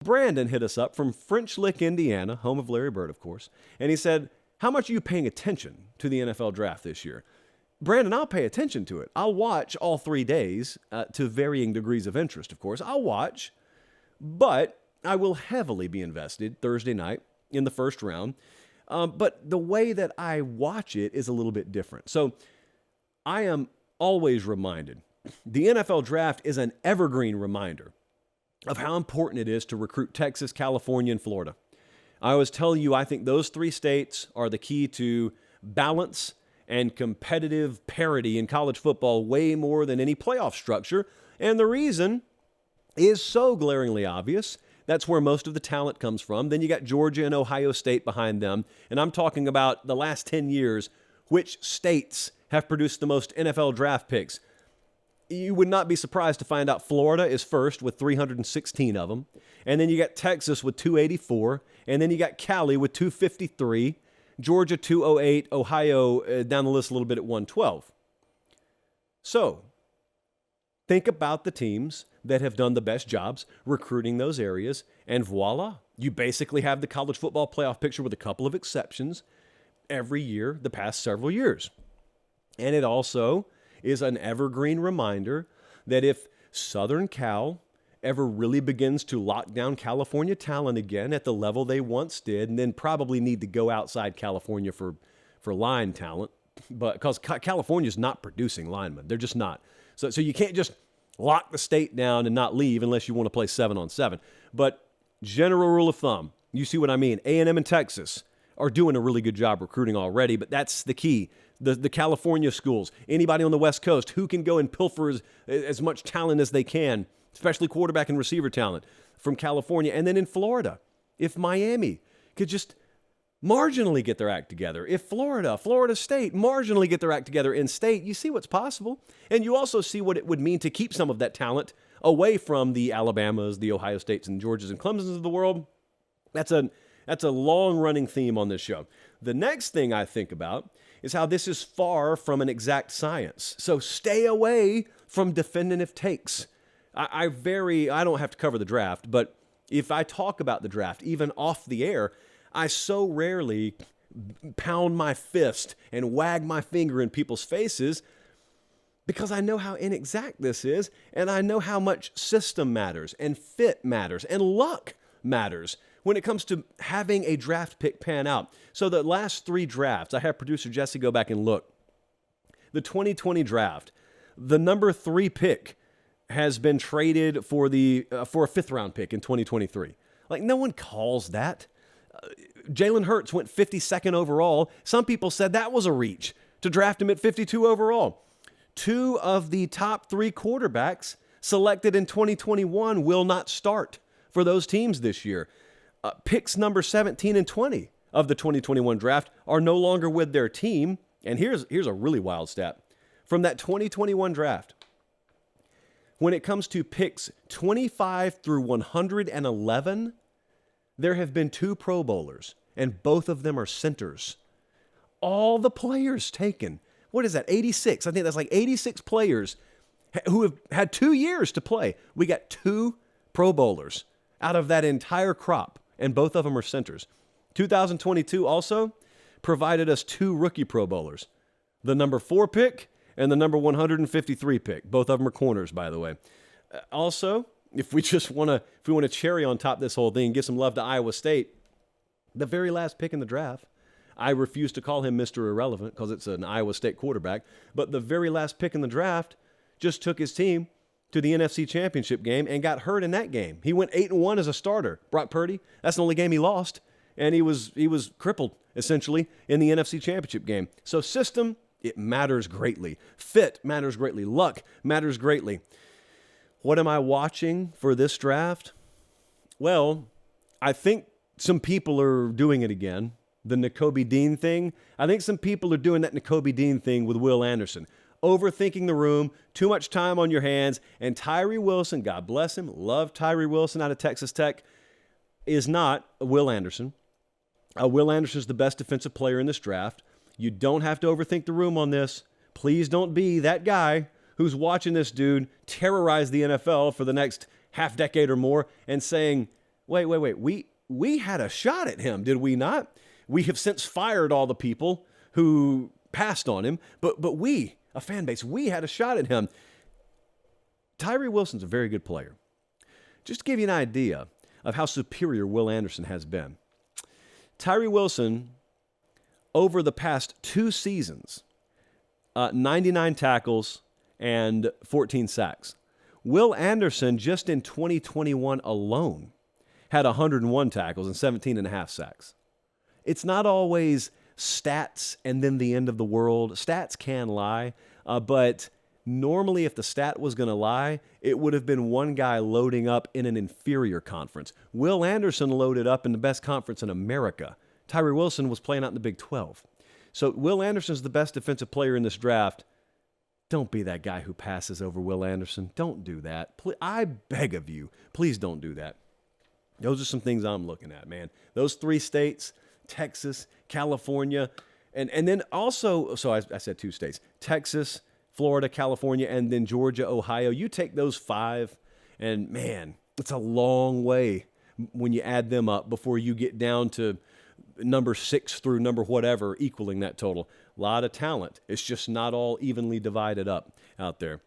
Brandon hit us up from French Lick, Indiana, home of Larry Bird, of course, and he said, how much are you paying attention to the NFL draft this year? Brandon, I'll pay attention to it. I'll watch all 3 days to varying degrees of interest, of course. I'll watch, but I will heavily be invested Thursday night in the first round. But the way that I watch it is a little bit different. So I am always reminded, the NFL draft is an evergreen reminder of how important it is to recruit Texas, California, and Florida. I always tell you, I think those 3 states are the key to balance and competitive parity in college football way more than any playoff structure. And the reason is so glaringly obvious. That's where most of the talent comes from. Then you got Georgia and Ohio State behind them. And I'm talking about the last 10 years, which states have produced the most NFL draft picks. You would not be surprised to find out Florida is first with 316 of them. And then you got Texas with 284. And then you got Cali with 253. Georgia 208. Ohio down the list a little bit at 112. So think about the teams that have done the best jobs recruiting those areas. And voila, you basically have the college football playoff picture with a couple of exceptions every year the past several years. And it also is an evergreen reminder that if Southern Cal ever really begins to lock down California talent again at the level they once did, and then probably need to go outside California for line talent, but because California's not producing linemen. They're just not. So you can't just lock the state down and not leave unless you want to play 7-on-7. But general rule of thumb, you see what I mean? A&M and Texas are doing a really good job recruiting already, but that's the key. The California schools, anybody on the West Coast who can go and pilfer as much talent as they can, especially quarterback and receiver talent from California. And then in Florida, if Miami could just marginally get their act together, if Florida State marginally get their act together in state, you see what's possible. And you also see what it would mean to keep some of that talent away from the Alabamas, the Ohio States, and Georgias and Clemsons of the world. That's a long-running theme on this show. The next thing I think about is how this is far from an exact science. So stay away from definitive takes. I don't have to cover the draft, but if I talk about the draft, even off the air, I so rarely pound my fist and wag my finger in people's faces because I know how inexact this is, and I know how much system matters, and fit matters, and luck matters when it comes to having a draft pick pan out. So the last 3 drafts, I have producer Jesse go back and look. The 2020 draft, the number 3 pick has been traded for a 5th round pick in 2023. Like, no one calls that. Jalen Hurts went 52nd overall. Some people said that was a reach to draft him at 52 overall. 2 of the top 3 quarterbacks selected in 2021 will not start for those teams this year. Picks number 17 and 20 of the 2021 draft are no longer with their team. And here's a really wild stat. From that 2021 draft, when it comes to picks 25 through 111, there have been 2 Pro Bowlers, and both of them are centers. All the players taken. What is that, 86? I think that's like 86 players who have had 2 years to play. We got 2 Pro Bowlers out of that entire crop, and both of them are centers. 2022 also provided us 2 rookie Pro Bowlers, the number 4 pick and the number 153 pick. Both of them are corners, by the way. Also, if we want to cherry on top this whole thing, give some love to Iowa State, the very last pick in the draft, I refuse to call him Mr. Irrelevant because it's an Iowa State quarterback, but the very last pick in the draft just took his team to the NFC Championship game and got hurt in that game. He went 8-1 as a starter. Brock Purdy, that's the only game he lost, and he was crippled, essentially, in the NFC Championship game. So system, it matters greatly. Fit matters greatly. Luck matters greatly. What am I watching for this draft? Well, I think some people are doing it again. The Nakobe Dean thing. I think some people are doing that Nakobe Dean thing with Will Anderson. Overthinking the room, too much time on your hands, and Tyree Wilson, God bless him, love Tyree Wilson out of Texas Tech, is not a Will Anderson. Will Anderson is the best defensive player in this draft. You don't have to overthink the room on this. Please don't be that guy who's watching this dude terrorize the NFL for the next half decade or more and saying, Wait. We had a shot at him, did we not? We have since fired all the people who passed on him, but we, a fan base, we had a shot at him. Tyree Wilson's a very good player. Just to give you an idea of how superior Will Anderson has been. Tyree Wilson, over the past 2 seasons, 99 tackles and 14 sacks. Will Anderson, just in 2021 alone, had 101 tackles and 17 and a half sacks. It's not always stats and then the end of the world. Stats can lie, but normally if the stat was going to lie, it would have been one guy loading up in an inferior conference. Will Anderson loaded up in the best conference in America. Tyree Wilson was playing out in the Big 12. So Will Anderson's the best defensive player in this draft. Don't be that guy who passes over Will Anderson. Don't do that. I beg of you, please don't do that. Those are some things I'm looking at, man. Those 3 states, Texas, California, and then also, so I said 2 states, Texas, Florida, California, and then Georgia, Ohio. You take those 5, and man, it's a long way when you add them up before you get down to number 6 through number whatever, equaling that total. A lot of talent. It's just not all evenly divided up out there.